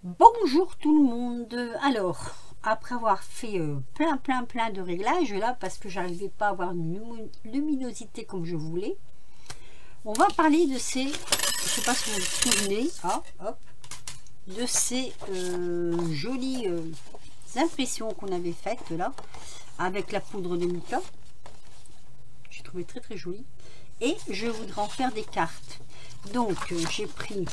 Bonjour tout le monde. Alors, après avoir fait plein de réglages là, parce que j'arrivais pas à avoir une luminosité comme je voulais, on va parler de ces, je sais pas si vous vous souvenez, de ces jolies impressions qu'on avait faites là, avec la poudre de mica. J'ai trouvé très jolie. Et je voudrais en faire des cartes. Donc, j'ai pris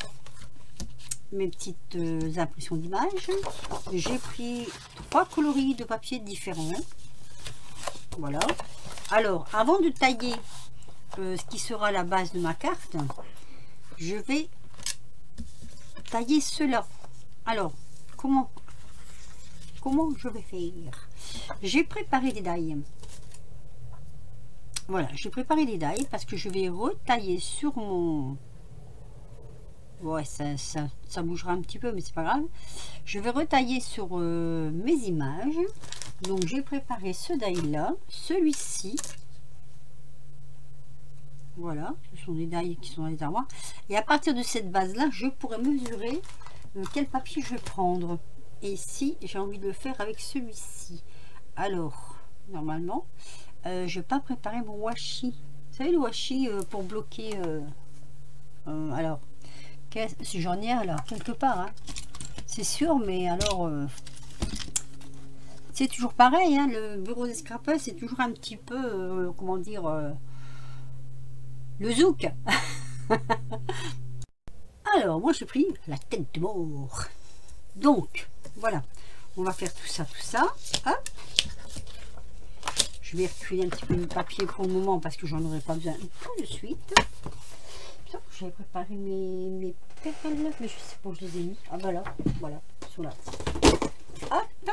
mes petites impressions d'images. J'ai pris 3 coloris de papier différents. Voilà. Alors, avant de tailler ce qui sera la base de ma carte, je vais tailler cela. Alors, comment je vais faire? J'ai préparé des dailles. Voilà, j'ai préparé des dailles parce que je vais retailler sur mon... Ouais, ça bougera un petit peu, mais c'est pas grave. Je vais retailler sur mes images. Donc, j'ai préparé ce die-là, celui-ci. Voilà, ce sont des die qui sont dans les armoires. Et à partir de cette base-là, je pourrais mesurer quel papier je vais prendre. Et ici, j'ai envie de le faire avec celui-ci. Alors, normalement, je vais pas préparer mon washi. Vous savez, le washi pour bloquer... alors... Si j'en ai alors quelque part, hein. C'est sûr, mais alors c'est toujours pareil, hein, le bureau des scrapeurs c'est toujours un petit peu comment dire le zouk. Alors moi j'ai pris la tête de mort, donc voilà, on va faire tout ça hop. Je vais reculer un petit peu le papier pour le moment parce que j'en aurai pas besoin tout de suite. J'ai préparé mes perles, mais je sais pas où je les ai mis. Ah bah là, voilà, sont là. Hop,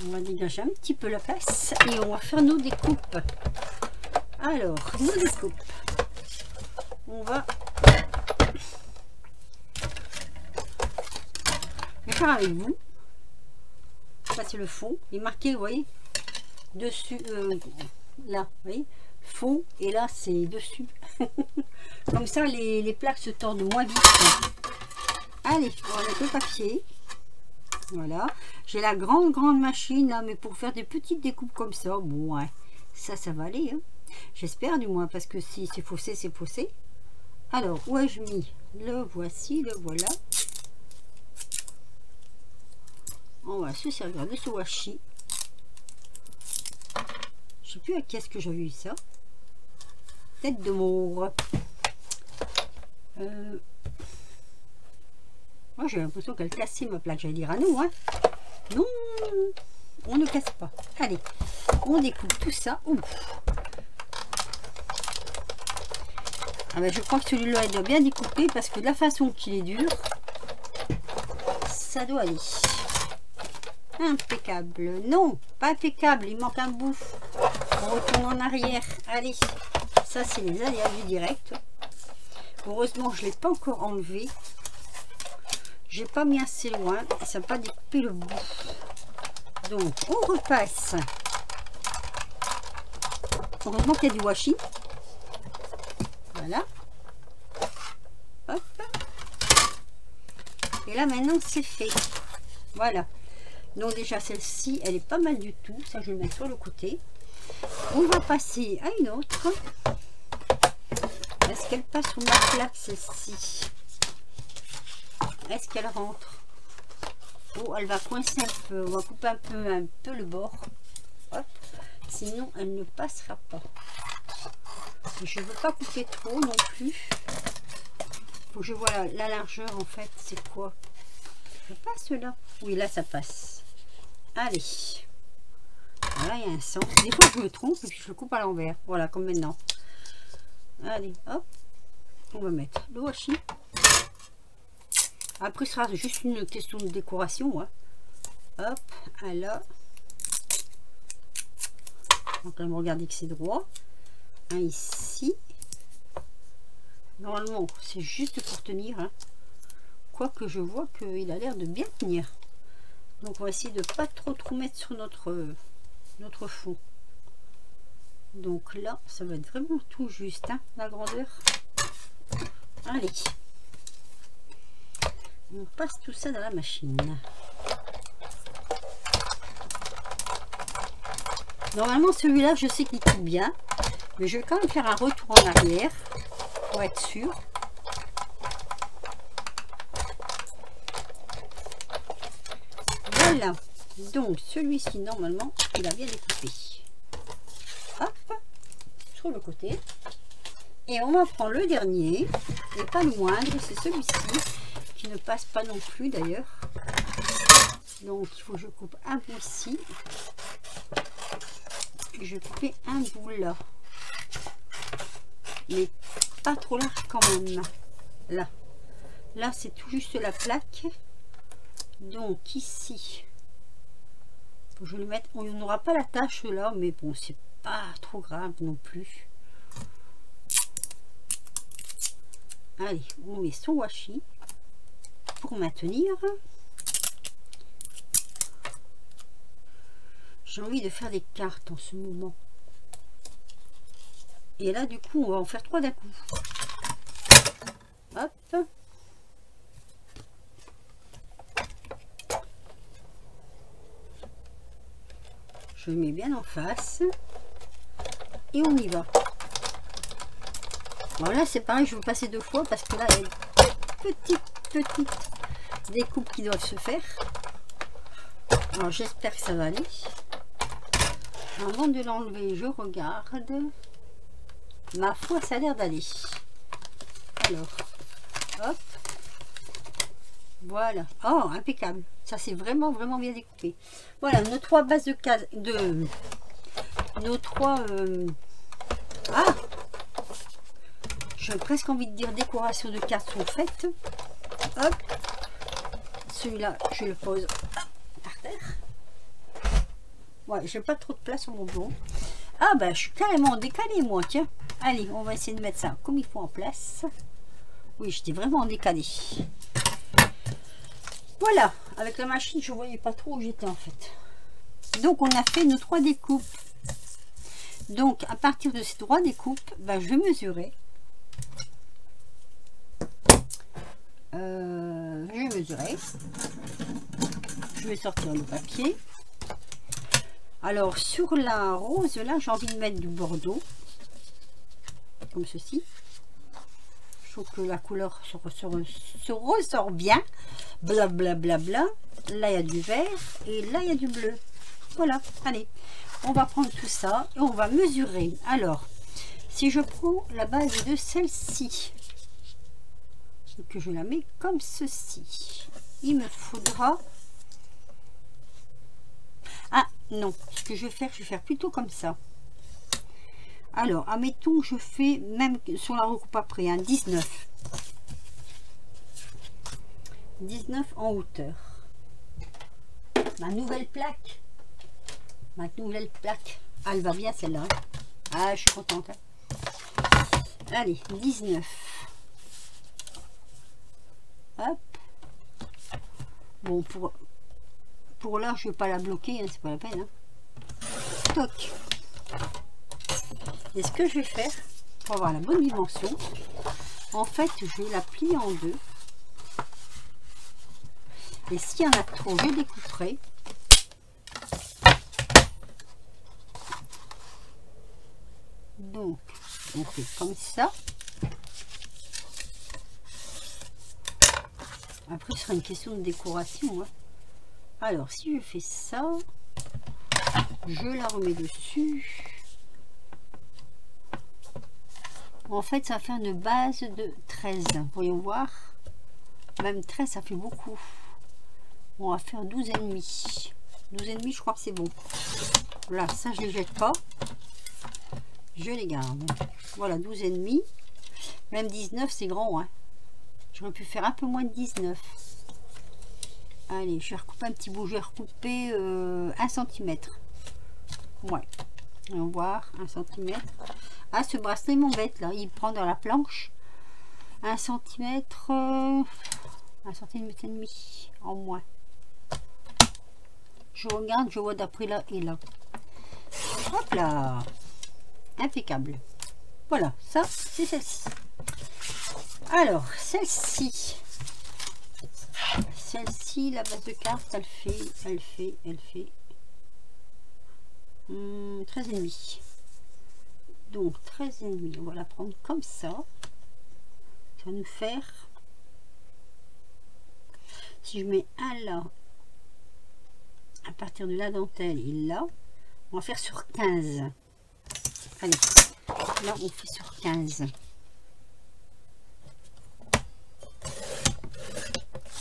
on va dégager un petit peu la place et on va faire nos découpes. Alors, nos découpes, on va les faire avec vous. Ça c'est le fond, il est marqué, vous voyez, dessus, là, vous voyez, fond, et là c'est dessus. Comme ça les plaques se tordent moins vite. Allez, on va mettre le papier. Voilà, j'ai la grande machine là, mais pour faire des petites découpes comme ça, bon ouais, ça va aller, hein. J'espère du moins, parce que si c'est faussé, c'est faussé. Alors, où ai-je mis? Le voici, le voilà. On va se servir de ce washi. Je sais plus à qui est-ce que j'avais eu ça. Tête de mort. Moi j'ai l'impression qu'elle cassait ma plaque. J'allais dire à nous, hein. Non, on ne casse pas. Allez, on découpe tout ça. Ouf. Ah ben, je crois que celui-là il doit bien découper parce que de la façon qu'il est dur, ça doit aller. Impeccable. Non, pas impeccable, il manque un bout. On retourne en arrière. Allez, ça c'est les aléas du direct. Heureusement je ne l'ai pas encore enlevé. J'ai pas mis assez loin et ça n'a pas découpé le bout. Donc on repasse. Heureusement qu'il y a du washi. Voilà. Hop. Et là maintenant c'est fait. Voilà. Donc déjà celle-ci elle est pas mal du tout. Ça je vais le mettre sur le côté. On va passer à une autre. Est-ce qu'elle passe sur ma plaque celle-ci? Est-ce qu'elle rentre? Oh, elle va coincer un peu. On va couper un peu le bord. Hop. Sinon, elle ne passera pas. Je ne veux pas couper trop non plus. Faut que je vois la largeur en fait. C'est quoi? Ça passe là? Oui, là ça passe. Allez. Voilà, il y a un sens. Des fois, je me trompe et puis je le coupe à l'envers. Voilà, comme maintenant. Allez, hop. On va mettre le washi. Après, ce sera juste une question de décoration. Hein. Hop, là. Donc, là, regardez que c'est droit. Un ici. Normalement, c'est juste pour tenir. Hein. Quoique, je vois qu'il a l'air de bien tenir. Donc, on va essayer de ne pas trop mettre sur notre fond. Donc là, ça va être vraiment tout juste, hein, la grandeur. Allez. passe tout ça dans la machine. Normalement, celui-là, je sais qu'il coupe bien. Mais je vais quand même faire un retour en arrière pour être sûr. Voilà. Donc, celui-ci, normalement, il a bien découpé. Hop. Sur le côté. Et on va prendre le dernier. Et pas le moindre. C'est celui-ci. Qui ne passe pas non plus, d'ailleurs. Donc, il faut que je coupe un bout ici. Et je vais couper un bout là. Mais pas trop large quand même. Là c'est tout juste la plaque. Donc ici, faut que je le mette. On n'aura pas la tache là, mais bon, c'est pas trop grave non plus. Allez, on met son washi pour maintenir. J'ai envie de faire des cartes en ce moment. Et là, du coup, on va en faire 3 d'un coup. Hop. Je le mets bien en face. Et on y va. Alors là, c'est pareil, je vais passer 2 fois parce que là, il y a une petite découpe qui doivent se faire. Alors, j'espère que ça va aller. Avant de l'enlever, je regarde. Ma foi, ça a l'air d'aller. Alors, hop. Voilà. Oh, impeccable. Ça, c'est vraiment bien découpé. Voilà, nos 3 bases de cases. Nos 3... Ah, j'ai presque envie de dire décoration de cartes sont faites. Hop. Celui-là, je le pose par terre. Ouais, j'ai pas trop de place sur mon bureau. Ah, bah, je suis carrément décalée, moi, tiens. Allez, on va essayer de mettre ça comme il faut en place. Oui, j'étais vraiment en décalé. Voilà, avec la machine, je ne voyais pas trop où j'étais en fait. Donc, on a fait nos 3 découpes. Donc, à partir de ces 3 découpes, ben, je vais mesurer. Je vais sortir le papier. Alors, sur la rose, là, j'ai envie de mettre du bordeaux. Comme ceci. Je trouve que la couleur se ressort bien. Blablabla. Là, il y a du vert. Et là, il y a du bleu. Voilà. Allez. On va prendre tout ça. Et on va mesurer. Alors, si je prends la base de celle-ci. Que je la mets comme ceci. Il me faudra... Ah, non. Ce que je vais faire plutôt comme ça. Alors, admettons que je fais, même sur la recoupe après, un 19. 19 en hauteur. Ma nouvelle plaque. Ah, elle va bien celle-là. Ah, je suis contente. Allez, 19. Hop. Bon, pour là, je ne vais pas la bloquer, hein, c'est pas la peine. Hein. Toc. Et ce que je vais faire, pour avoir la bonne dimension, en fait, je vais la plier en 2. Et s'il y en a trop, je découperai. Donc, on fait comme ça. Après, ce sera une question de décoration. Hein. Alors, si je fais ça, je la remets dessus. En fait, ça fait une base de 13. Voyons voir. Même 13, ça fait beaucoup. On va faire 12,5. 12,5, je crois que c'est bon. Voilà, ça, je ne les jette pas. Je les garde. Voilà, 12,5. Même 19, c'est grand. Hein. J'aurais pu faire un peu moins de 19. Allez, je vais recouper un petit bout. Je vais recouper 1 cm. Ouais. On va voir, 1 cm. Ah, ce bracelet m'embête là. Il prend dans la planche 1 cm. 1 cm et demi en moins. Je regarde, je vois d'après là et là. Hop là. Impeccable. Voilà, ça c'est celle-ci. Alors, celle-ci. Celle-ci, la base de carte, elle fait 13,5. Donc 13,5, on va la prendre comme ça. Ça va nous faire, si je mets un là, à partir de la dentelle et là, on va faire sur 15. Allez, là on fait sur 15.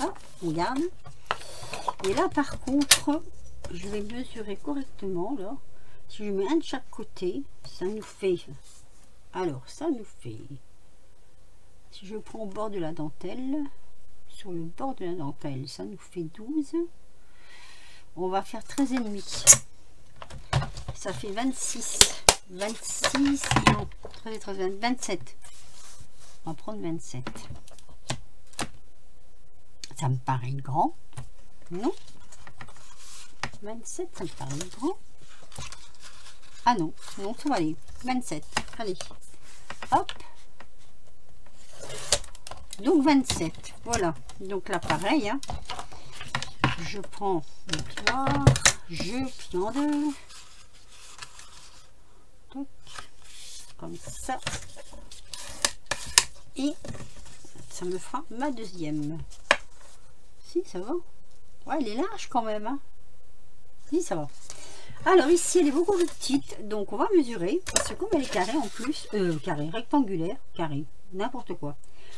Hop, on garde. Et là par contre, je vais mesurer correctement là. Si je mets un de chaque côté, ça nous fait, alors ça nous fait, si je prends au bord de la dentelle, sur le bord de la dentelle, ça nous fait 12. On va faire 13,5. Ça fait 26. 26, non, 13, 13, 20, 27. On va prendre 27. Ça me paraît grand. Non. 27, ça me paraît grand. Ah non, non, ça va aller. 27. Allez. Hop. Donc 27. Voilà. Donc là, pareil. Hein. Je prends mon plioir. Je plie en deux. Donc, comme ça. Et ça me fera ma deuxième. Si, ça va. Ouais, elle est large quand même. Hein. Si, ça va. Alors ici, elle est beaucoup plus petite. Donc, on va mesurer. Parce que comme elle est carrée en plus, carré, rectangulaire, carré, n'importe quoi.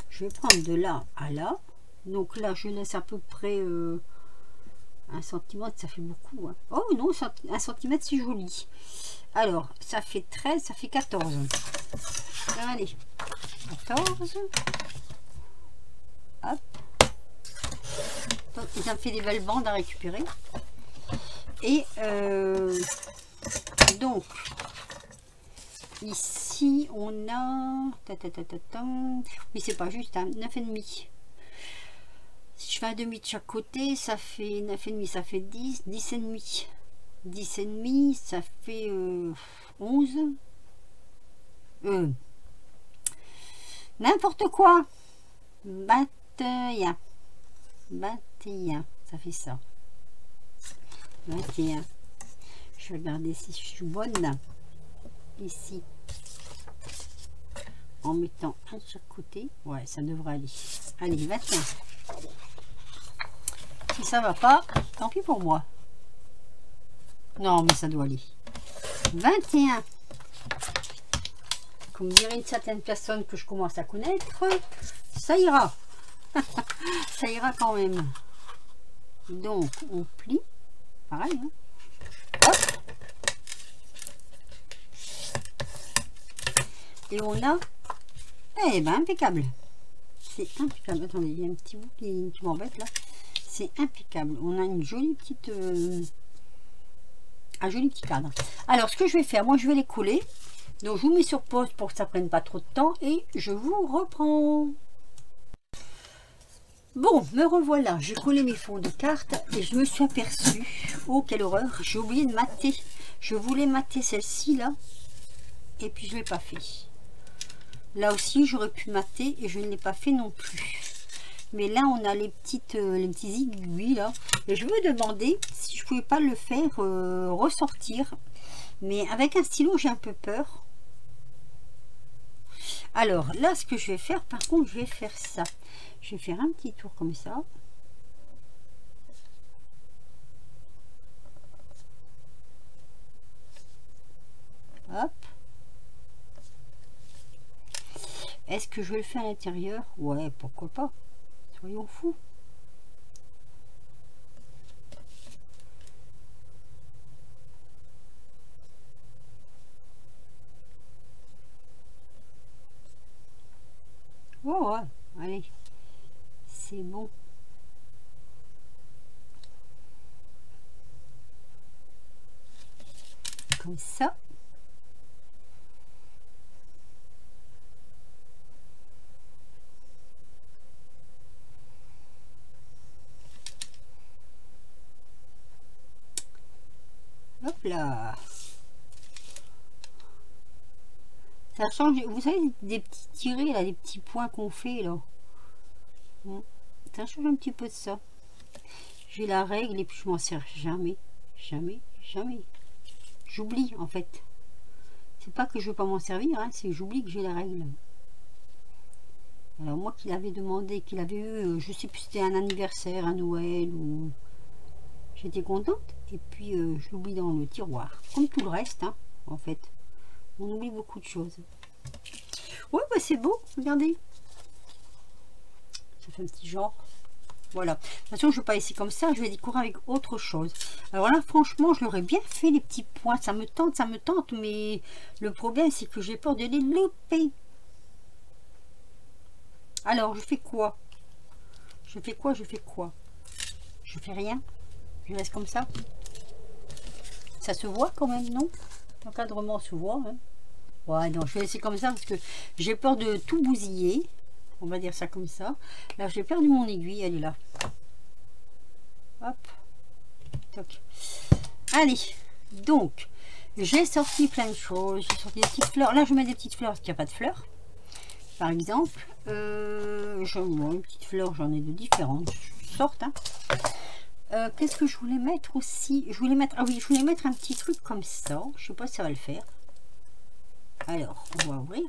Je vais prendre de là à là. Donc là, je laisse à peu près 1 cm, ça fait beaucoup. Hein. Oh non, 1 cm, c'est joli. Alors, ça fait 13, ça fait 14. Allez, 14. Hop. Donc, ça me fait des belles bandes à récupérer. Et donc, ici, on a... Mais c'est pas juste, hein, 9,5. Si je fais un demi de chaque côté, ça fait 9,5, ça fait 10, 10,5. 10,5, ça fait 11. N'importe quoi. 21. 21, ça fait ça. 21. Je vais regarder si je suis bonne. Ici. En mettant un de chaque côté. Ouais, ça devrait aller. Allez, 21. Si ça va pas, tant pis pour moi. Non, mais ça doit aller. 21. Comme dirait une certaine personne que je commence à connaître, ça ira. Ça ira quand même. Donc, on plie. Pareil. Hein. Hop. Et on a... Eh ben, impeccable. C'est impeccable. Attendez, il y a un petit bout qui m'embête là. C'est impeccable. On a une jolie petite... un joli petit cadre. Alors, ce que je vais faire, moi, je vais les coller. Donc, je vous mets sur pause pour que ça prenne pas trop de temps. Et je vous reprends. Bon, me revoilà. J'ai collé mes fonds de cartes et je me suis aperçue. Oh, quelle horreur. J'ai oublié de mater. Je voulais mater celle-ci, là. Et puis, je ne l'ai pas fait. Là aussi, j'aurais pu mater et je ne l'ai pas fait non plus. Mais là, on a les petits aiguilles, là. Et je me demandais si je pouvais pas le faire ressortir. Mais avec un stylo, j'ai un peu peur. Alors, là, ce que je vais faire, par contre, je vais faire ça. Je vais faire un petit tour comme ça. Hop. Est-ce que je vais le faire à l'intérieur? Ouais, pourquoi pas. Soyons fous. Oh, ouais. Allez. C'est bon. Comme ça. Hop là. Ça change, vous savez, des petits tirés là, des petits points qu'on fait là. hein, je change un petit peu de ça. J'ai la règle et puis je m'en sers jamais. Jamais, jamais. J'oublie en fait. C'est pas que je veux pas m'en servir, hein, c'est que j'oublie que j'ai la règle. Alors moi qui l'avais demandé, qu'il avait eu, je sais plus si c'était un anniversaire, un Noël ou... J'étais contente et puis je l'oublie dans le tiroir. Comme tout le reste, hein, en fait. On oublie beaucoup de choses. Ouais, bah c'est beau, regardez. Ça fait un petit genre. Voilà. De toute façon, je ne vais pas laisser comme ça, je vais décorer avec autre chose. Alors là, franchement, je l'aurais bien fait les petits points. Ça me tente, mais le problème, c'est que j'ai peur de les louper. Alors, je fais quoi? Je fais quoi? Je fais rien. Je laisse comme ça. Ça se voit quand même, non? L'encadrement se voit. Hein. Ouais, non, je vais laisser comme ça parce que j'ai peur de tout bousiller. On va dire ça comme ça. Là, j'ai perdu mon aiguille, elle est là. Hop. Toc. Allez, donc, j'ai sorti plein de choses. J'ai sorti des petites fleurs. Là, je mets des petites fleurs parce qu'il n'y a pas de fleurs. Par exemple, une petite fleur, j'en ai de différentes sortes. Hein. Qu'est-ce que je voulais mettre aussi? Je voulais mettre, ah oui, je voulais mettre un petit truc comme ça. Je sais pas si ça va le faire. Alors, on va ouvrir.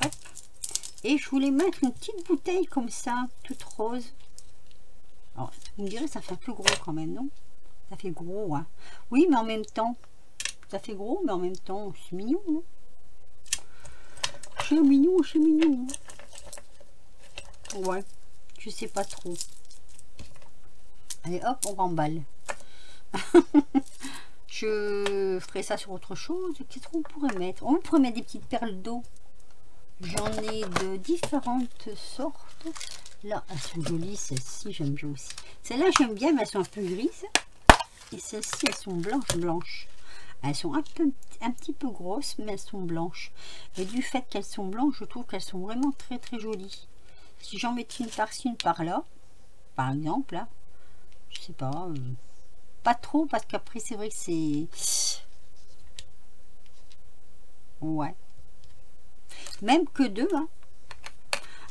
Hop. Et je voulais mettre une petite bouteille comme ça, toute rose. Alors, vous me direz, ça fait un peu gros quand même, non? Ça fait gros, hein. Oui, mais en même temps, ça fait gros, mais en même temps, c'est mignon, non? C'est mignon, c'est mignon. Ouais, je sais pas trop. Allez, hop, on remballe. Je ferai ça sur autre chose. Qu'est-ce qu'on pourrait mettre? On pourrait mettre des petites perles d'eau. J'en ai de différentes sortes. Là, elles sont jolies. Celles-ci, j'aime bien aussi. Celles-là, j'aime bien, mais elles sont un peu grises. Et celles-ci, elles sont blanches. Elles sont un petit peu grosses, mais elles sont blanches. Et du fait qu'elles sont blanches, je trouve qu'elles sont vraiment très, très jolies. Si j'en mettais une par-ci, une par-là, par exemple, là, je sais pas... pas trop, parce qu'après, c'est vrai que c'est... Ouais. Même que deux, hein.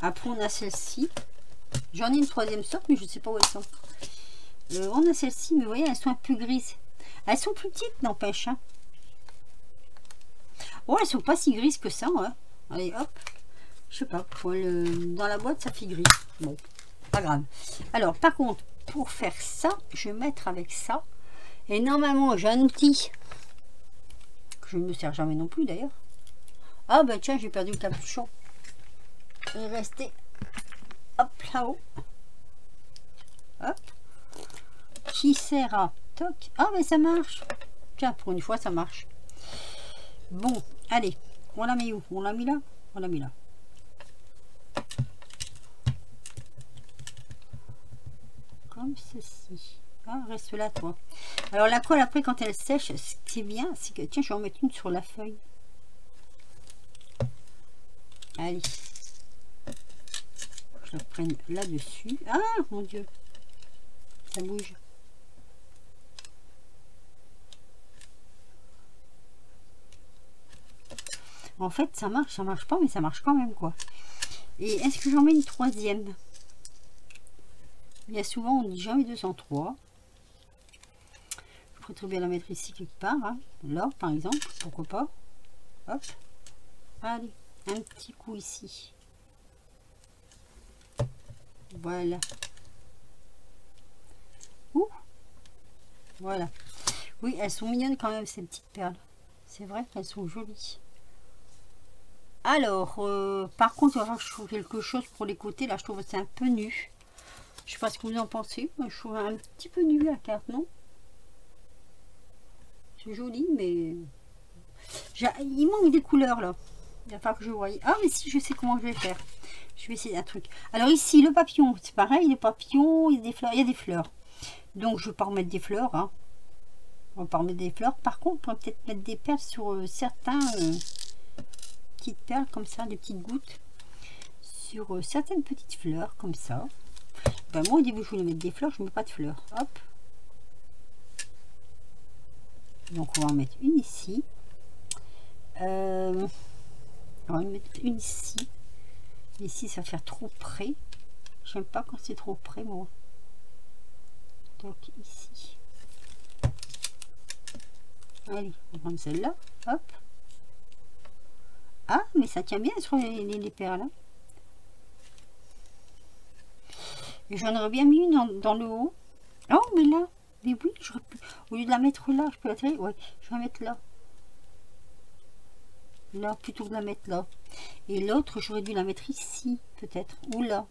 Après, on a celle-ci. J'en ai une troisième sorte, mais je ne sais pas où elles sont. On a celle-ci, mais vous voyez, elles sont un peu grises. Elles sont plus petites, n'empêche. Hein. Oh, elles sont pas si grises que ça. Ouais. Allez, hop. Je sais pas. Dans la boîte, ça fait gris. Bon, pas grave. Alors, par contre, pour faire ça, je vais mettre avec ça. Et normalement, j'ai un outil que je ne me sers jamais non plus, d'ailleurs. Ah, bah tiens, j'ai perdu le capuchon. Il est resté, hop, là-haut. Hop. Qui sert à... Toc. Ah, mais ça marche. Tiens, pour une fois, ça marche. Bon, allez. On l'a mis où? On l'a mis là? On l'a mis là. Comme ceci. Ah, reste là, toi. Alors, la colle, après, quand elle sèche, ce qui est bien, c'est que... Tiens, je vais en mettre une sur la feuille. Allez. Je la prenne là-dessus. Ah, mon Dieu. Ça bouge. En fait, ça marche pas, mais ça marche quand même, quoi. Et est-ce que j'en mets une troisième? Il y a souvent, on dit j'en mets 203. Je pourrais très bien la mettre ici quelque part. Hein. Là, par exemple, pourquoi pas. Hop. Allez, un petit coup ici. Voilà. Ouh. Voilà. Oui, elles sont mignonnes quand même, ces petites perles. C'est vrai qu'elles sont jolies. Alors, par contre, je trouve quelque chose pour les côtés. Là, je trouve que c'est un peu nu. Je sais pas ce que vous en pensez. Je trouve un petit peu nu la carte, non? C'est joli, mais... Il manque des couleurs, là. Il va falloir que je voie. Ah, mais si, je sais comment je vais faire. Je vais essayer un truc. Alors ici, le papillon, c'est pareil. Le papillon, il y a des fleurs. Il y a des fleurs. Donc, je ne vais pas remettre des fleurs. Hein. On va pas remettre des fleurs. Par contre, on va peut-être mettre des perles sur certains... petites perles comme ça, des petites gouttes sur certaines petites fleurs comme ça. Ben, moi au début je voulais mettre des fleurs, je ne mets pas de fleurs. Hop. Donc on va en mettre une ici. On va en mettre une ici. Ici ça va faire trop près. J'aime pas quand c'est trop près, moi. Donc ici. Allez, on va prendre celle-là. Hop. Ah, mais ça tient bien sur les perles. Hein. J'en aurais bien mis une dans le haut. Oh, mais là, mais oui, j'aurais pu. Au lieu de la mettre là, je peux la tirer. Ouais, je vais la mettre là. Là, plutôt que de la mettre là. Et l'autre, j'aurais dû la mettre ici, peut-être. Ou là.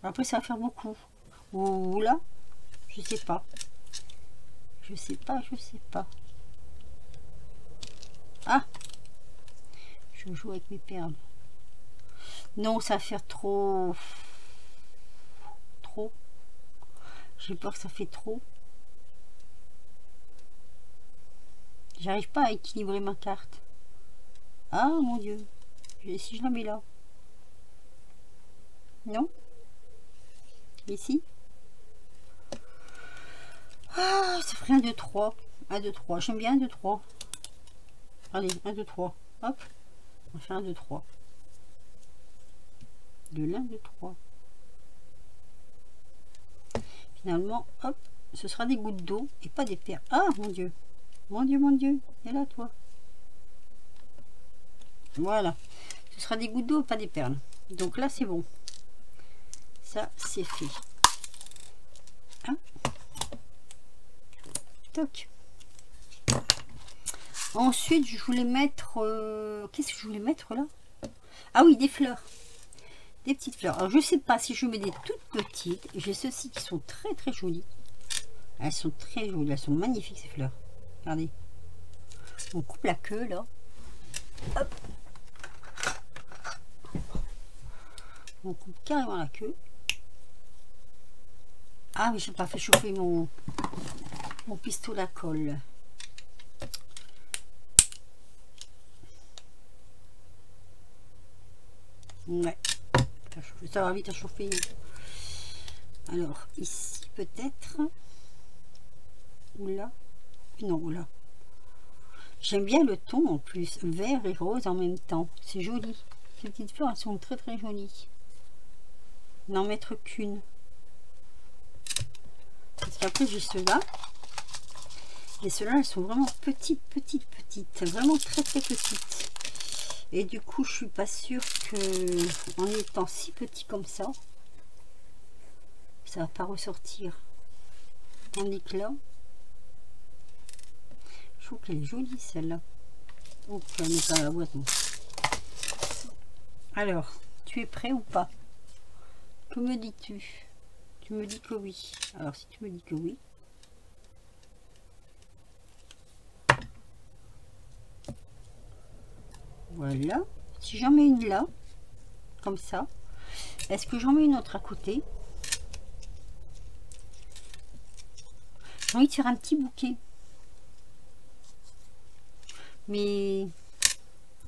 Après, ça va faire beaucoup. Ou là. Je sais pas. Je sais pas, je sais pas. Ah! Je joue avec mes perles. Non, ça va faire trop. Trop. J'ai peur que ça fait trop. J'arrive pas à équilibrer ma carte. Ah mon dieu. Et si je la mets là? Non? Ici? Ah, ça ferait 1, 2, 3. 1, 2, 3. J'aime bien 1, 2, 3. Allez, 1, 2, 3. Hop. On va faire 1, 2, 3. De l'un, 2, 3. Finalement, hop, ce sera des gouttes d'eau et pas des perles. Ah mon dieu. Mon dieu, mon dieu. Et là, toi. Voilà. Ce sera des gouttes d'eau, pas des perles. Donc là, c'est bon. Ça, c'est fait. Hein? Toc. Ensuite, je voulais mettre... qu'est-ce que je voulais mettre là? Ah oui, des fleurs. Des petites fleurs. Alors, je sais pas si je mets des toutes petites. J'ai ceux-ci qui sont très très jolies. Elles sont très jolies. Elles sont magnifiques, ces fleurs. Regardez. On coupe la queue là. Hop. On coupe carrément la queue. Ah, mais j'ai pas fait chauffer mon pistolet à colle. Ouais. Ça va vite à chauffer. Alors, ici peut-être. Ou là. Non, là. J'aime bien le ton en plus. Vert et rose en même temps. C'est joli. Ces petites fleurs, elles sont très très jolies. N'en mettre qu'une. Parce qu'après, j'ai ceux-là. Et ceux-là, elles sont vraiment petites, petites, petites. Vraiment très très petites. Et du coup, je suis pas sûre que en étant si petit comme ça va pas ressortir. Tandis que là, je trouve qu'elle est jolie celle-là. Donc, je vais mettre dans la boîte. Alors, tu es prêt ou pas? Que me dis-tu? Tu me dis que oui. Alors, si tu me dis que oui. Voilà. Si j'en mets une là, comme ça, est-ce que j'en mets une autre à côté? J'ai envie de faire un petit bouquet. Mais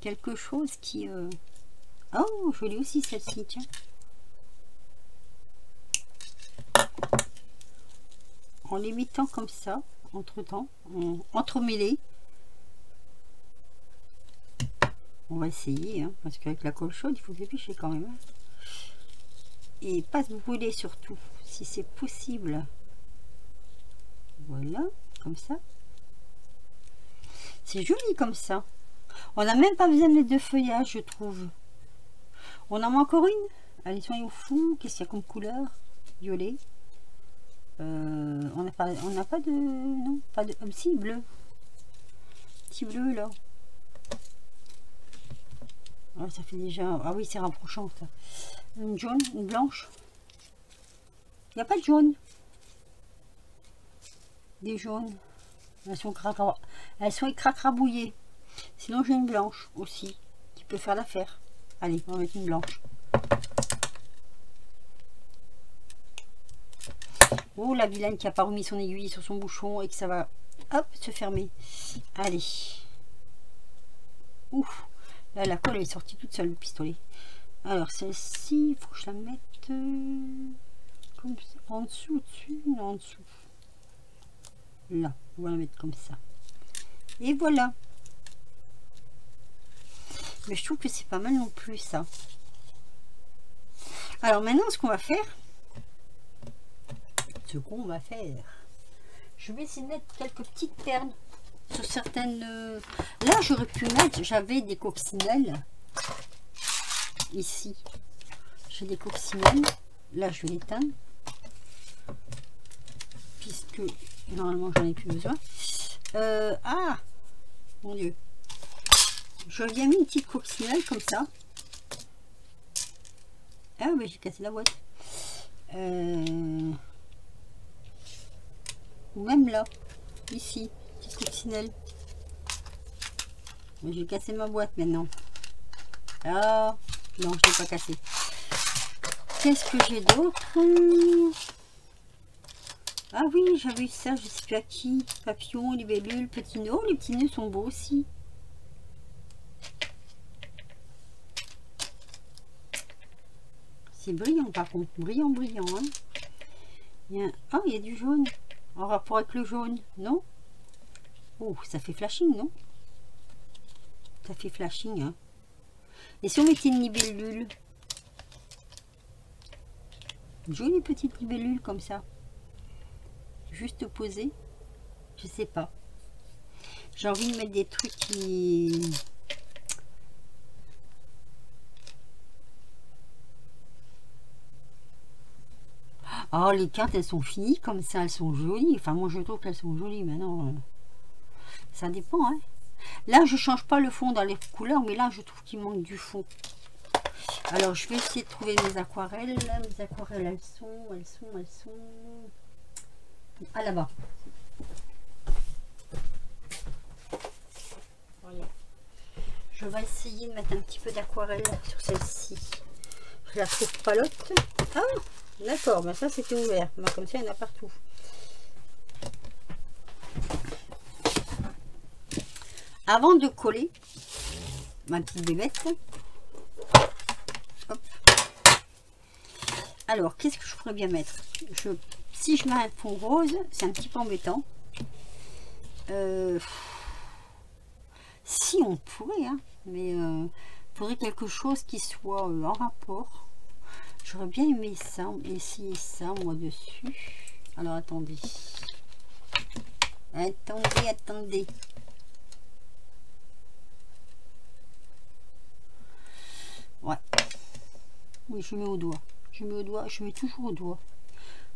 quelque chose qui... Oh, jolie aussi celle-ci, tiens. En les mettant comme ça, entre-temps, entremêlés. On va essayer, hein, parce qu'avec la colle chaude, il faut dépêcher quand même. Hein. Et pas se brûler surtout, si c'est possible. Voilà, comme ça. C'est joli comme ça. On n'a même pas besoin de mettre de feuillage, je trouve. On en met encore une. Allez, soyons fous. Qu'est-ce qu'il y a comme couleur? Violet. On n'a pas de... Non, pas de... si, bleu. Petit bleu, là. Ah, ça fait déjà... Ah oui, c'est rapprochant, ça. Une jaune, une blanche. Il n'y a pas de jaune. Des jaunes. Elles sont écracrabouillées. Sinon, j'ai une blanche aussi, qui peut faire l'affaire. Allez, on va mettre une blanche. Oh, la vilaine qui a pas remis son aiguille sur son bouchon et que ça va, hop, se fermer. Allez. Ouf. Là, la colle elle est sortie toute seule, le pistolet. Alors, celle-ci, il faut que je la mette comme ça. En dessous, au-dessus, en dessous. Là, on va la mettre comme ça. Et voilà. Mais je trouve que c'est pas mal non plus, ça. Alors maintenant, ce qu'on va faire, je vais essayer de mettre quelques petites perles sur certaines. Là, j'aurais pu mettre, j'avais des coccinelles ici. J'ai des coccinelles. Là, je vais l'éteindre puisque normalement, j'en ai plus besoin. Ah, mon Dieu. Je lui ai mis une petite coccinelle comme ça. Ah, mais j'ai cassé la boîte. Ou même là, ici, petite coccinelle. Mais j'ai cassé ma boîte maintenant. Ah, non, je ne l'ai pas cassé. Qu'est-ce que j'ai d'autre? Ah oui, j'avais eu ça, je sais plus à qui. Papillon, libellule, petits nœuds. Oh, les petits nœuds sont beaux aussi. C'est brillant par contre, brillant, brillant. Hein. Oh, il y a du jaune. En rapport avec le jaune, non? Oh, ça fait flashing, non? Ça fait flashing, hein. Et si on mettait une libellule? Une jolie petite libellule comme ça. Juste posée. Je sais pas. J'ai envie de mettre des trucs qui... Oh, les cartes, elles sont finies comme ça, elles sont jolies. Enfin, moi, je trouve qu'elles sont jolies. Maintenant, ça dépend, hein. Là, je change pas le fond dans les couleurs, mais là, je trouve qu'il manque du fond. Alors, je vais essayer de trouver mes aquarelles. Là, mes aquarelles, elles sont... Ah, là-bas. Voilà. Je vais essayer de mettre un petit peu d'aquarelle sur celle-ci. Je la trouve pas l'autre. Ah, d'accord, ben ça c'était ouvert. Ben, comme ça, il y en a partout. Avant de coller ma petite bébête, hop. Alors, qu'est-ce que je pourrais bien mettre? Si je mets un fond rose, c'est un petit peu embêtant. Si on pourrait, hein, mais il faudrait quelque chose qui soit en rapport. J'aurais bien aimé ça, essayer ça moi dessus. Alors attendez. Attendez. Ouais. Oui, je mets au doigt. Je mets toujours au doigt.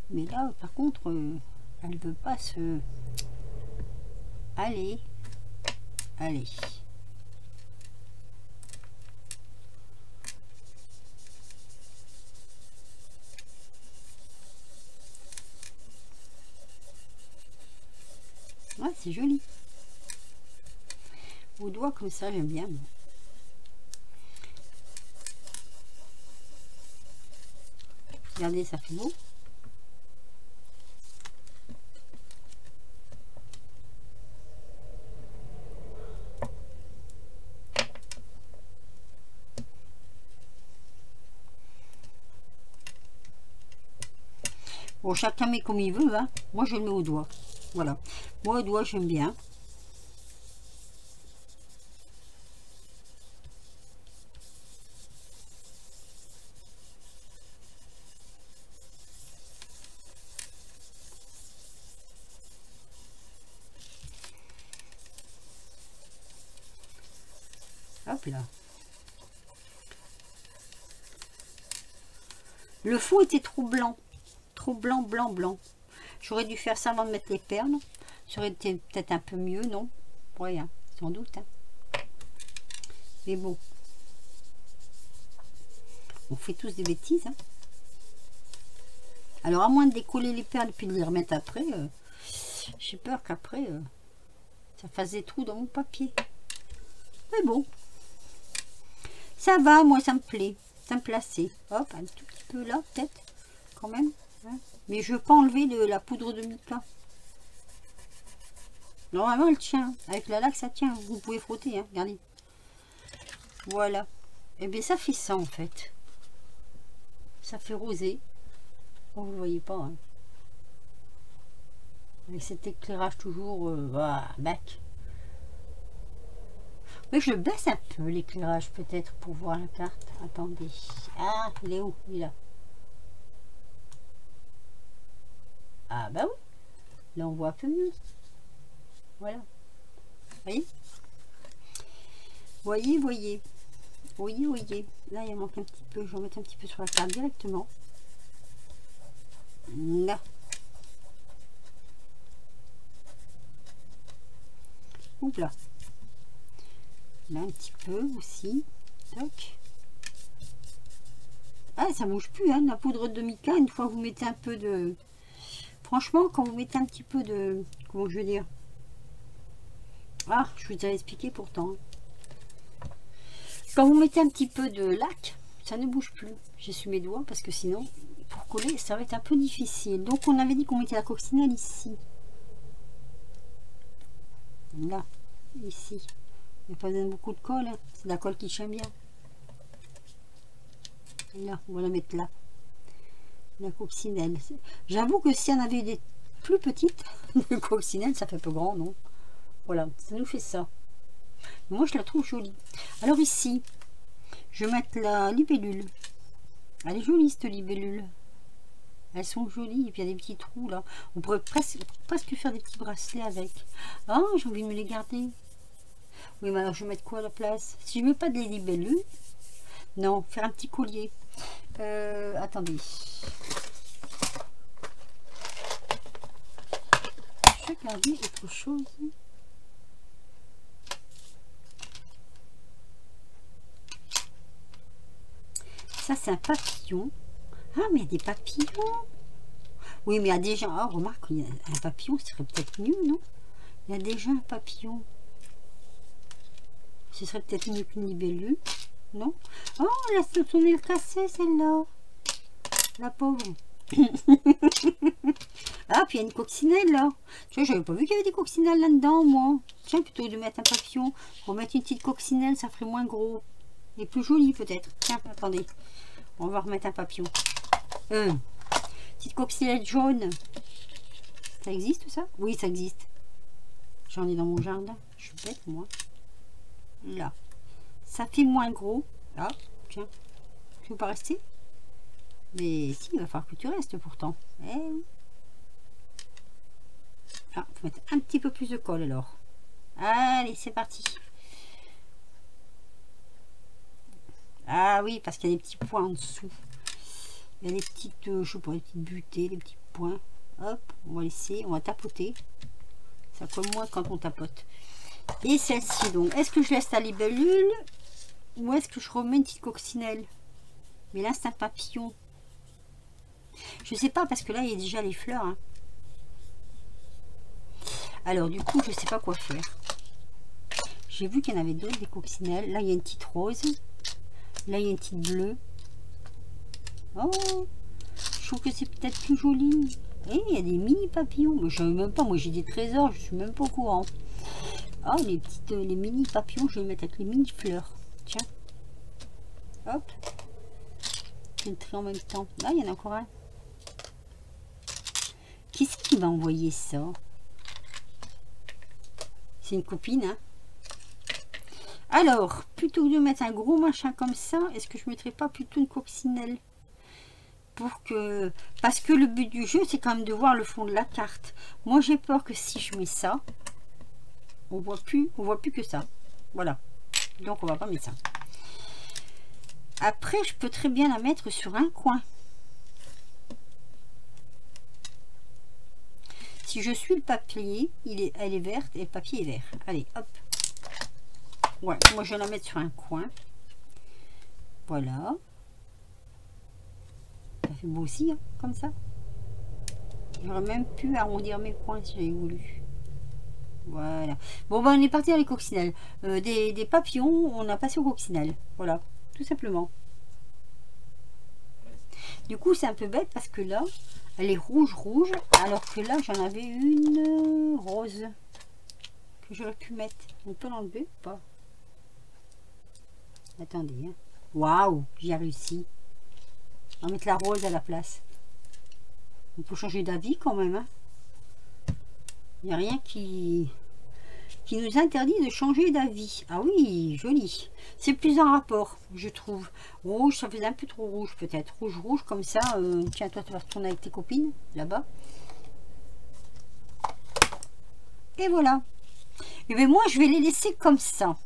Mais là, par contre, elle ne veut pas se... Allez. Ouais, c'est joli. Au doigt comme ça, j'aime bien. Regardez, ça fait beau. Bon, chacun met comme il veut, hein. Moi, je le mets au doigt. Voilà. Moi, au doigt, j'aime bien. Hop là. Le fond était trop blanc. Trop blanc. J'aurais dû faire ça avant de mettre les perles. Ça aurait été peut-être un peu mieux, non? Oui, hein, sans doute. Hein. Mais bon. On fait tous des bêtises. Hein. Alors, à moins de décoller les perles puis de les remettre après, j'ai peur qu'après, ça fasse des trous dans mon papier. Mais bon. Ça va, moi, ça me plaît. Ça me plaçait. Hop, un tout petit peu là, peut-être. Quand même. Hein. Mais je ne veux pas enlever de la poudre de mica. Normalement, elle tient. Avec la laque, ça tient. Vous pouvez frotter, hein. Regardez. Voilà. Et bien, ça fait ça, en fait. Ça fait rosé. Bon, vous ne le voyez pas. Hein. Avec cet éclairage toujours... bac. Mais je baisse un peu l'éclairage, peut-être, pour voir la carte. Attendez. Ah, il est où? Il est là. Ah bah oui, là on voit un peu mieux. Voilà. Voyez, voyez, voyez. Voyez, voyez. Là il manque un petit peu, je vais en mettre un petit peu sur la carte directement. Là. Oups là. Là un petit peu aussi. Toc. Ah, ça bouge plus, hein, la poudre de mica, une fois que vous mettez un peu de... Franchement, quand vous mettez un petit peu de... Comment je veux dire? Ah, je vous ai expliqué pourtant. Quand vous mettez un petit peu de lac, ça ne bouge plus. J'essuie mes doigts parce que sinon, pour coller, ça va être un peu difficile. Donc, on avait dit qu'on mettait la coccinelle ici. Là, ici. Il n'y a pas besoin de beaucoup de colle, hein. C'est de la colle qui tient bien. Là, on va la mettre là. La coccinelle. J'avoue que si on avait des plus petites, de coccinelle, ça fait peu grand, non? Voilà, ça nous fait ça. Moi, je la trouve jolie. Alors ici, je vais mettre la libellule. Elle est jolie, cette libellule. Elles sont jolies. Et puis, il y a des petits trous, là. On pourrait presque faire des petits bracelets avec. Ah, j'ai envie de me les garder. Oui, mais alors, je vais mettre quoi à la place? Si je ne mets pas de libellule, non, faire un petit collier. Attendez. Je vais regarder autre chose. Ça, c'est un papillon. Ah, mais il y a des papillons. Oui, mais il y a déjà... Ah, remarque, il y a un papillon, ce serait peut-être mieux, non? Il y a déjà un papillon. Ce serait peut-être mieux qu'une libellule. Non? Oh, elle a son nez cassé, celle-là. La pauvre. Ah, puis il y a une coccinelle, là. Tu vois, j'avais pas vu qu'il y avait des coccinelles là-dedans, moi. Tiens, plutôt que de mettre un papillon, remettre une petite coccinelle, ça ferait moins gros. Et plus joli, peut-être. Tiens, attendez. On va remettre un papillon. Petite coccinelle jaune. Ça existe, ça? Oui, ça existe. J'en ai dans mon jardin. Je suis bête, moi. Là. Ça fait moins gros. Là, tiens. Tu veux pas rester? Mais si, il va falloir que tu restes pourtant. Eh oui. Ah, faut mettre un petit peu plus de colle alors. Allez, c'est parti. Ah oui, parce qu'il y a des petits points en dessous. Il y a des petites, je sais pas, des petites butées, des petits points. Hop, on va laisser, on va tapoter. Ça colle moins quand on tapote. Et celle-ci, donc, est-ce que je laisse la libellule ou est-ce que je remets une petite coccinelle? Mais là, c'est un papillon. Je sais pas, parce que là, il y a déjà les fleurs. Hein. Alors, du coup, je sais pas quoi faire. J'ai vu qu'il y en avait d'autres, des coccinelles. Là, il y a une petite rose. Là, il y a une petite bleue. Oh, je trouve que c'est peut-être plus joli. Et il y a des mini papillons. Mais je ne savais même pas. Moi, j'ai des trésors. Je suis même pas au courant. Oh, les mini papillons, je vais les mettre avec les mini fleurs. Tiens. Hop. Je le trie en même temps. Là, il y en a encore un. Qui c'est qui m'a envoyé ça? C'est une copine, hein. Alors, plutôt que de mettre un gros machin comme ça, est-ce que je ne mettrais pas plutôt une coccinelle? Pour que... Parce que le but du jeu, c'est quand même de voir le fond de la carte. Moi, j'ai peur que si je mets ça, on voit plus que ça. Voilà. Donc, on va pas mettre ça. Après, je peux très bien la mettre sur un coin. Si je suis le papier, elle est verte et le papier est vert. Allez, hop. Ouais, moi je vais la mettre sur un coin. Voilà. Ça fait beau aussi, hein, comme ça. J'aurais même pu arrondir mes coins si j'avais voulu. Voilà. Bon, ben on est parti dans les coccinelles. Des papillons, on a passé aux coccinelles. Voilà, tout simplement. Du coup, c'est un peu bête parce que là, elle est rouge, alors que là, j'en avais une rose que j'aurais pu mettre. On peut l'enlever ou pas? Attendez. Hein. Waouh, j'y ai réussi. On va mettre la rose à la place. On peut changer d'avis quand même. Hein. Il n'y a rien qui nous interdit de changer d'avis. Ah oui, joli. C'est plus en rapport, je trouve. Rouge, ça faisait un peu trop rouge peut-être. Rouge comme ça. Tiens, toi, tu vas retourner avec tes copines, là-bas. Et voilà. Et bien moi je vais les laisser comme ça.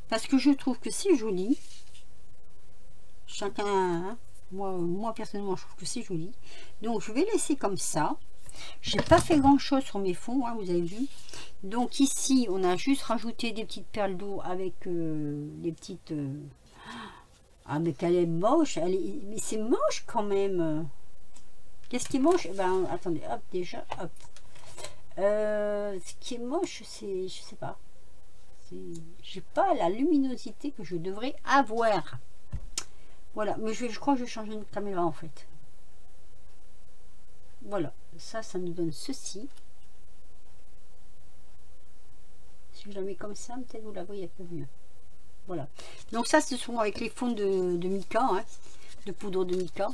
Parce que je trouve que c'est joli. Chacun, hein. Moi personnellement je trouve que c'est joli. Donc je vais laisser comme ça. J'ai pas fait grand chose sur mes fonds, hein, vous avez vu. Donc ici on a juste rajouté des petites perles d'eau avec des petites... Ah mais qu'elle est moche, mais c'est moche quand même. Qu'est-ce qui est moche? Eh ben attendez, hop déjà, hop. Ce qui est moche, c'est, je sais pas. J'ai pas la luminosité que je devrais avoir. Voilà, mais je crois que je vais changer de caméra en fait. Voilà, ça nous donne ceci. Si je la mets comme ça, peut-être vous la voyez un peu mieux. Voilà, donc ça ce sont avec les fonds de mica, hein, de poudre de mica.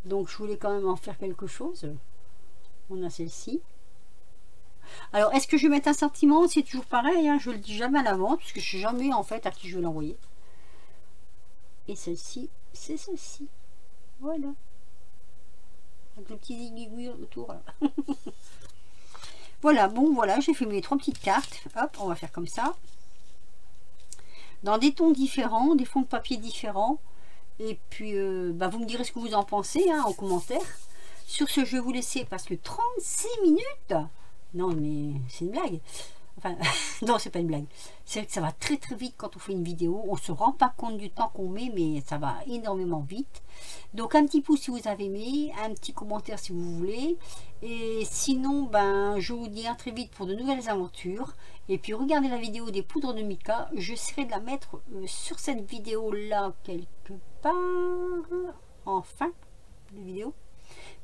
Donc je voulais quand même en faire quelque chose. On a celle-ci. Alors est-ce que je vais mettre un sentiment? C'est toujours pareil, hein, je le dis jamais à l'avance parce que je sais jamais en fait à qui je vais l'envoyer. Et celle-ci, c'est celle-ci. Voilà. Avec le petit aiguille autour. Là. Voilà, bon voilà, j'ai fait mes 3 petites cartes. Hop, on va faire comme ça. Dans des tons différents, des fonds de papier différents. Et puis, bah, vous me direz ce que vous en pensez, hein, en commentaire. Sur ce, je vais vous laisser parce que 36 minutes. Non, mais c'est une blague. Enfin, non, c'est pas une blague. C'est vrai que ça va très très vite quand on fait une vidéo. On se rend pas compte du temps qu'on met, mais ça va énormément vite. Donc un petit pouce si vous avez aimé, un petit commentaire si vous voulez. Et sinon, ben, je vous dis à très vite pour de nouvelles aventures. Et puis regardez la vidéo des poudres de mica. J'essaierai de la mettre sur cette vidéo là quelque part en fin de vidéo.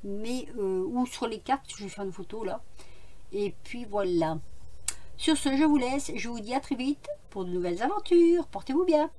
Mais ou sur les cartes, je vais faire une photo là. Et puis voilà. Sur ce, je vous laisse. Je vous dis à très vite pour de nouvelles aventures. Portez-vous bien.